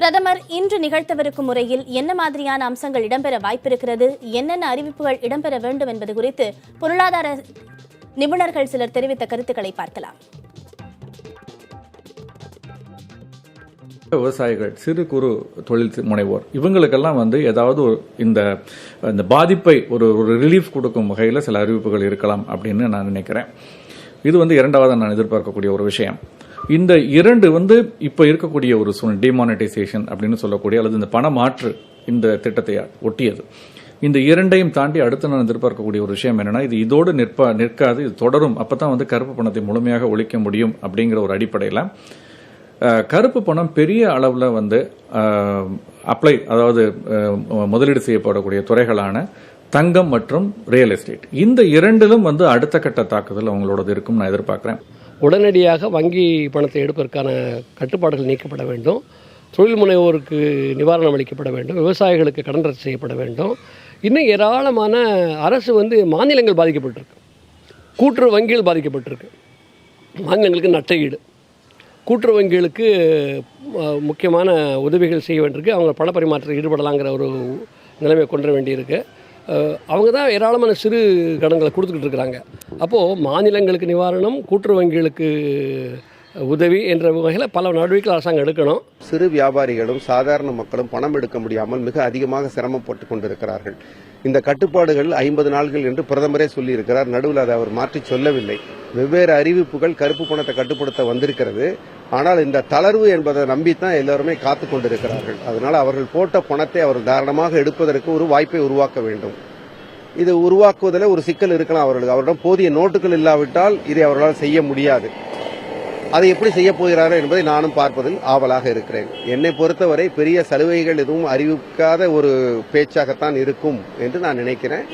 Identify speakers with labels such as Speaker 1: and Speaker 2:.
Speaker 1: பிரதமர் இன்று நிகழ்த்தவிருக்கும் முறையில் என்ன மாதிரியான அம்சங்கள் இடம்பெற வாய்ப்பிருக்கிறது, என்னென்ன அறிவிப்புகள் இடம்பெற வேண்டும் என்பது குறித்து பொருளாதார நிபுணர்கள் சிலர் தெரிவித்த கருத்துக்களை பார்க்கலாம்.
Speaker 2: விவசாயிகள், சிறு குறு தொழில் முனைவோர் இவங்களுக்கெல்லாம் ஏதாவது இந்த பாதிப்பை ஒரு ரிலீஃப் கொடுக்கும் வகையில் சில அறிவிப்புகள் இருக்கலாம் அப்படின்னு நான் நினைக்கிறேன். இது இரண்டாவது நான் எதிர்பார்க்கக்கூடிய ஒரு விஷயம். இந்த இரண்டு இப்ப இருக்கக்கூடிய ஒரு சூழ்நிலை, டிமானிட்டைசேஷன் அப்படின்னு சொல்லக்கூடிய அல்லது இந்த பண மாற்று இந்த திட்டத்தை ஒட்டியது. இந்த இரண்டையும் தாண்டி அடுத்து நான் எதிர்பார்க்கக்கூடிய ஒரு விஷயம் என்னன்னா, இது இதோடு நிற்காது, இது தொடரும். அப்பதான் கருப்பு பணத்தை முழுமையாக ஒழிக்க முடியும் அப்படிங்கிற ஒரு அடிப்படையில் கருப்பு பணம் பெரிய அளவில் அப்ளை, அதாவது முதலீடு செய்யப்படக்கூடிய துறைகளான தங்கம் மற்றும் ரியல் எஸ்டேட், இந்த இரண்டிலும் அடுத்த கட்ட தாக்குதல் அவங்களோடது இருக்கும் நான் எதிர்பார்க்கிறேன்.
Speaker 3: உடனடியாக வங்கி பணத்தை எடுப்பதற்கான கட்டுப்பாடுகள் நீக்கப்பட வேண்டும். தொழில் முனைவோருக்கு நிவாரணம் அளிக்கப்பட வேண்டும். விவசாயிகளுக்கு கடன் ரத்து செய்யப்பட வேண்டும். இன்னும் ஏராளமான அரசு மாநிலங்கள் பாதிக்கப்பட்டிருக்கு, கூட்டுறவு வங்கிகள் பாதிக்கப்பட்டிருக்கு. மாநிலங்களுக்கு நட்டஈடு, கூட்டுறவு வங்கிகளுக்கு முக்கியமான உதவிகள் செய்ய வேண்டியிருக்கு. அவங்க பண பரிமாற்றத்தில் ஈடுபடலாங்கிற ஒரு நிலைமை கொண்டு வேண்டியிருக்கு. அவங்க தான் ஏராளமான சிறு கடன்களை கொடுத்துக்கிட்டு இருக்கிறாங்க. அப்போது மாநிலங்களுக்கு நிவாரணம், கூட்டுறவு வங்கிகளுக்கு உதவி என்ற வகையில் பல நடவடிக்கைகள் அரசாங்கம் எடுக்கணும்.
Speaker 4: சிறு வியாபாரிகளும் சாதாரண மக்களும் பணம் எடுக்க முடியாமல் மிக அதிகமாக சிரமப்பட்டு கொண்டிருக்கிறார்கள். இந்த கட்டுப்பாடுகள் 50 நாட்கள் என்று பிரதமரே சொல்லியிருக்கிறார். நடுவில் அதை அவர் மாற்றி சொல்லவில்லை. வெவ்வேறு அறிவிப்புகள் கருப்பு பணத்தை கட்டுப்படுத்த வந்திருக்கிறது. ஆனால் இந்த தளர்வு என்பதை நம்பித்தான் எல்லாருமே காத்து கொண்டிருக்கிறார்கள். அதனால அவர்கள் போட்ட பணத்தை அவர் தாராளமாக எடுப்பதற்கு ஒரு வாய்ப்பை உருவாக்க வேண்டும். இது உருவாக்குவதில் ஒரு சிக்கல் இருக்கலாம். அவரிடம் போதிய நோட்டுகள் இல்லாவிட்டால் இதை அவர்களால் செய்ய முடியாது. அதை எப்படி செய்ய போகிறார்கள் என்பதை நானும் பார்ப்பதில் ஆவலாக இருக்கிறேன். என்னை பொறுத்தவரை பெரிய சலுகைகள் எதுவும் அறிவிக்காத ஒரு பேச்சாகத்தான் இருக்கும் என்று நான் நினைக்கிறேன்.